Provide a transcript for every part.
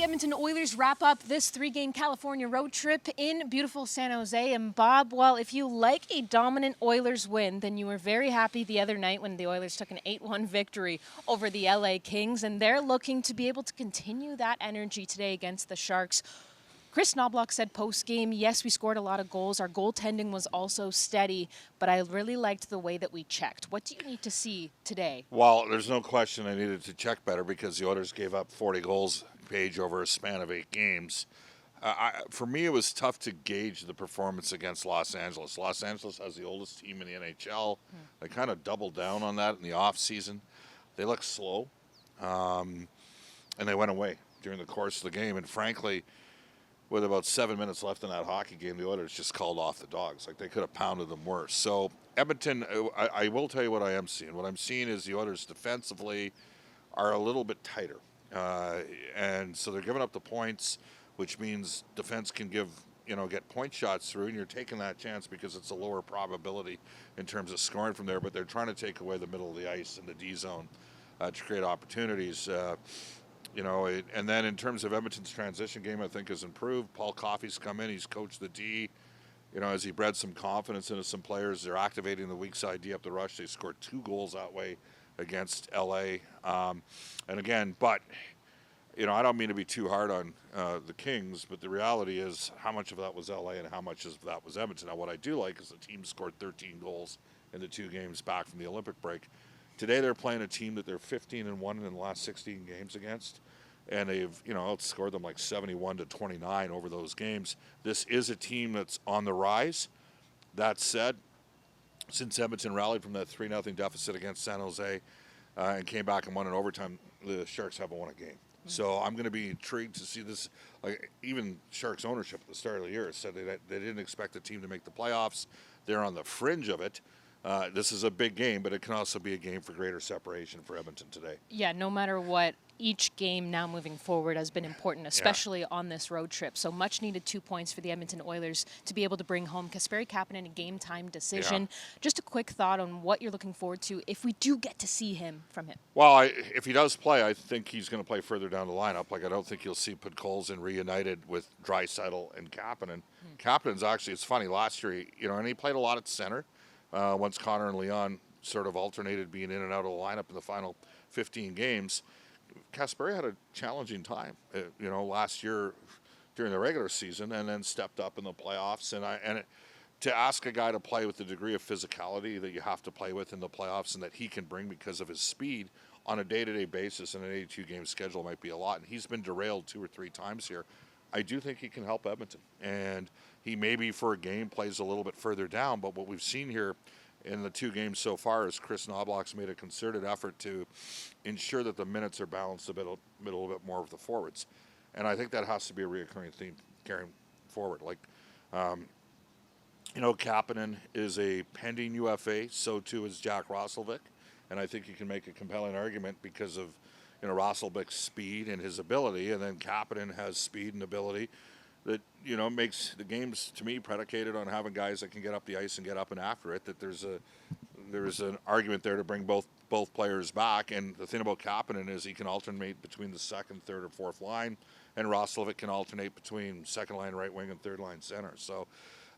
Edmonton Oilers wrap up this 3-game California road trip in beautiful San Jose. And Bob, well, if you like a dominant Oilers win, then you were very happy the other night when the Oilers took an 8-1 victory over the LA Kings. And they're looking to be able to continue that energy today against the Sharks. Chris Knobloch said post-game, yes, we scored a lot of goals. Our goaltending was also steady, but I really liked the way that we checked. What do you need to see today? Well, there's no question I needed to check better because the Oilers gave up 40 goals, Paige, over a span of 8 games. For me, it was tough to gauge the performance against Los Angeles. Los Angeles has the oldest team in the NHL. They kind of doubled down on that in the offseason. They looked slow, and they went away during the course of the game. And frankly, with about 7 minutes left in that hockey game, the Oilers just called off the Dogs. Like, they could have pounded them worse. So Edmonton, I will tell you what I am seeing. What I'm seeing is the Oilers defensively are a little bit tighter. And so they're giving up the points, which means defense can get point shots through, and you're taking that chance because it's a lower probability in terms of scoring from there. But they're trying to take away the middle of the ice in the D zone to create opportunities. And then in terms of Edmonton's transition game, I think has improved. Paul Coffey's come in. He's coached the D. As he bred some confidence into some players, they're activating the weak side D up the rush. They scored 2 goals that way against LA. I don't mean to be too hard on the Kings, but the reality is how much of that was LA and how much of that was Edmonton. Now, what I do like is the team scored 13 goals in the 2 games back from the Olympic break. Today they're playing a team that they're 15-1 in the last 16 games against, and they've outscored them like 71-29 over those games. This is a team that's on the rise. That said, since Edmonton rallied from that 3-0 deficit against San Jose and came back and won in overtime, the Sharks haven't won a game. So I'm going to be intrigued to see this. Like, even Sharks ownership at the start of the year said they didn't expect the team to make the playoffs. They're on the fringe of it. This is a big game, but it can also be a game for greater separation for Edmonton today. Yeah, no matter what, each game now moving forward has been important, especially on this road trip. So much needed 2 points for the Edmonton Oilers to be able to bring home Kasperi Kapanen, a game-time decision. Yeah. Just a quick thought on what you're looking forward to if we do get to see him from him. Well, if he does play, I think he's going to play further down the lineup. Like, I don't think you'll see Podkolzin reunited with Draisaitl and Kapanen. Kapanen's actually, it's funny, last year, and he played a lot at center. Once Connor and Leon sort of alternated being in and out of the lineup in the final 15 games, Kasperi had a challenging time, last year during the regular season, and then stepped up in the playoffs. To ask a guy to play with the degree of physicality that you have to play with in the playoffs and that he can bring because of his speed on a day-to-day basis in an 82-game schedule might be a lot. And he's been derailed 2 or 3 times here. I do think he can help Edmonton. And he maybe for a game plays a little bit further down, but what we've seen here in the 2 games so far is Chris Knobloch's made a concerted effort to ensure that the minutes are balanced a little bit more with the forwards. And I think that has to be a reoccurring theme carrying forward. Kapanen is a pending UFA, so too is Jack Roslovic. And I think you can make a compelling argument because of Roslovic's speed and his ability, and then Kapanen has speed and ability that makes the games, to me, predicated on having guys that can get up the ice and get up and after it. That there's an argument there to bring both players back. And the thing about Kapanen is he can alternate between the second, third, or fourth line, and Roslovic can alternate between second line right wing and third line center. So,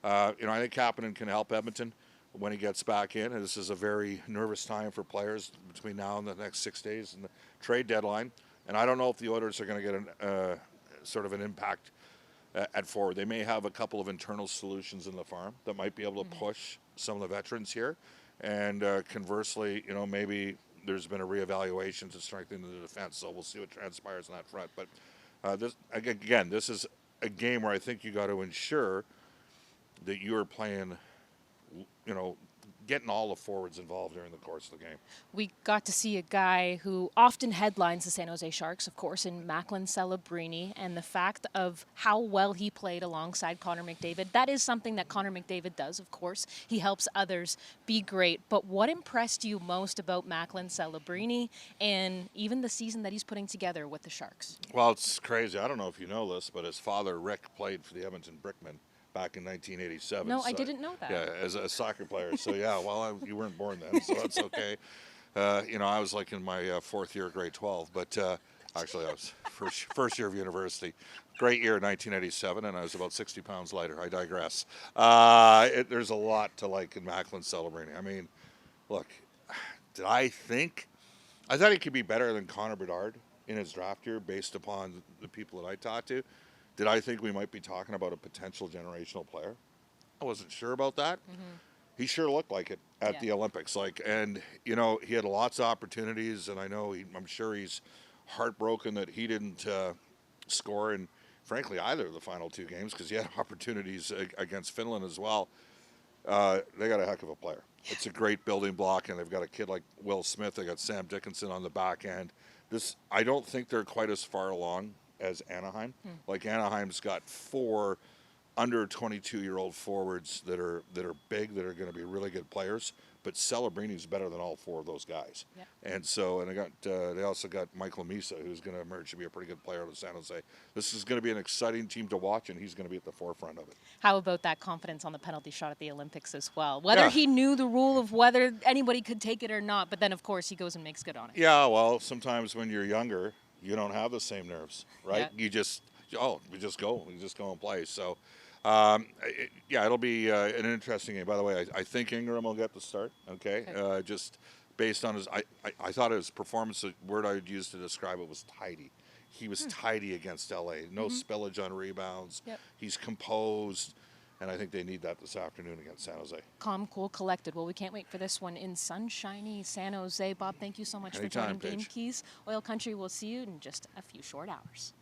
I think Kapanen can help Edmonton when he gets back in. And this is a very nervous time for players between now and the next 6 days and the trade deadline. And I don't know if the Oilers are going to get sort of an impact at forward. They may have a couple of internal solutions in the farm that might be able to push some of the veterans here. And conversely, maybe there's been a reevaluation to strengthen the defense. So we'll see what transpires on that front. But this is a game where I think you got to ensure that you are playing, getting all the forwards involved during the course of the game. We got to see a guy who often headlines the San Jose Sharks, of course, in Macklin Celebrini, and the fact of how well he played alongside Connor McDavid. That is something that Connor McDavid does, of course. He helps others be great. But what impressed you most about Macklin Celebrini and even the season that he's putting together with the Sharks? Well, it's crazy. I don't know if you know this, but his father, Rick, played for the Edmonton Brickmen back in 1987. No, I didn't know that. Yeah, as a soccer player. So, yeah, well, you weren't born then, so that's okay. I was like in my 4th year of grade 12. But Actually, I was first year of university. Great year, 1987, and I was about 60 pounds lighter. I digress. There's a lot to like in Macklin Celebrini. I mean, look, I thought he could be better than Connor Bedard in his draft year based upon the people that I talked to. Did I think we might be talking about a potential generational player? I wasn't sure about that. He sure looked like it at the Olympics. And he had lots of opportunities, and I'm sure he's heartbroken that he didn't score in, frankly, either of the final two games because he had opportunities against Finland as well. They got a heck of a player. It's a great building block, and they've got a kid like Will Smith. They got Sam Dickinson on the back end. I don't think they're quite as far along as Anaheim. Like Anaheim's got 4 under 22-year-old forwards that are big, that are going to be really good players. But Celebrini's better than all 4 of those guys. Yep. And they also got Michael Misa, who's going to emerge to be a pretty good player out of San Jose. This is going to be an exciting team to watch, and he's going to be at the forefront of it. How about that confidence on the penalty shot at the Olympics as well? Whether he knew the rule of whether anybody could take it or not, but then, of course, he goes and makes good on it. Yeah, well, sometimes when you're younger, you don't have the same nerves, right? Yeah. We just go and play. So, it'll be an interesting game. By the way, I think Ingram will get the start. Okay, just based on I thought his performance. The word I would use to describe it was tidy. He was tidy against LA. No spillage on rebounds. Yep. He's composed. And I think they need that this afternoon against San Jose. Calm, cool, collected. Well, we can't wait for this one in sunshiny San Jose. Bob, thank you so much for joining Game Keys. Oil Country, we'll see you in just a few short hours.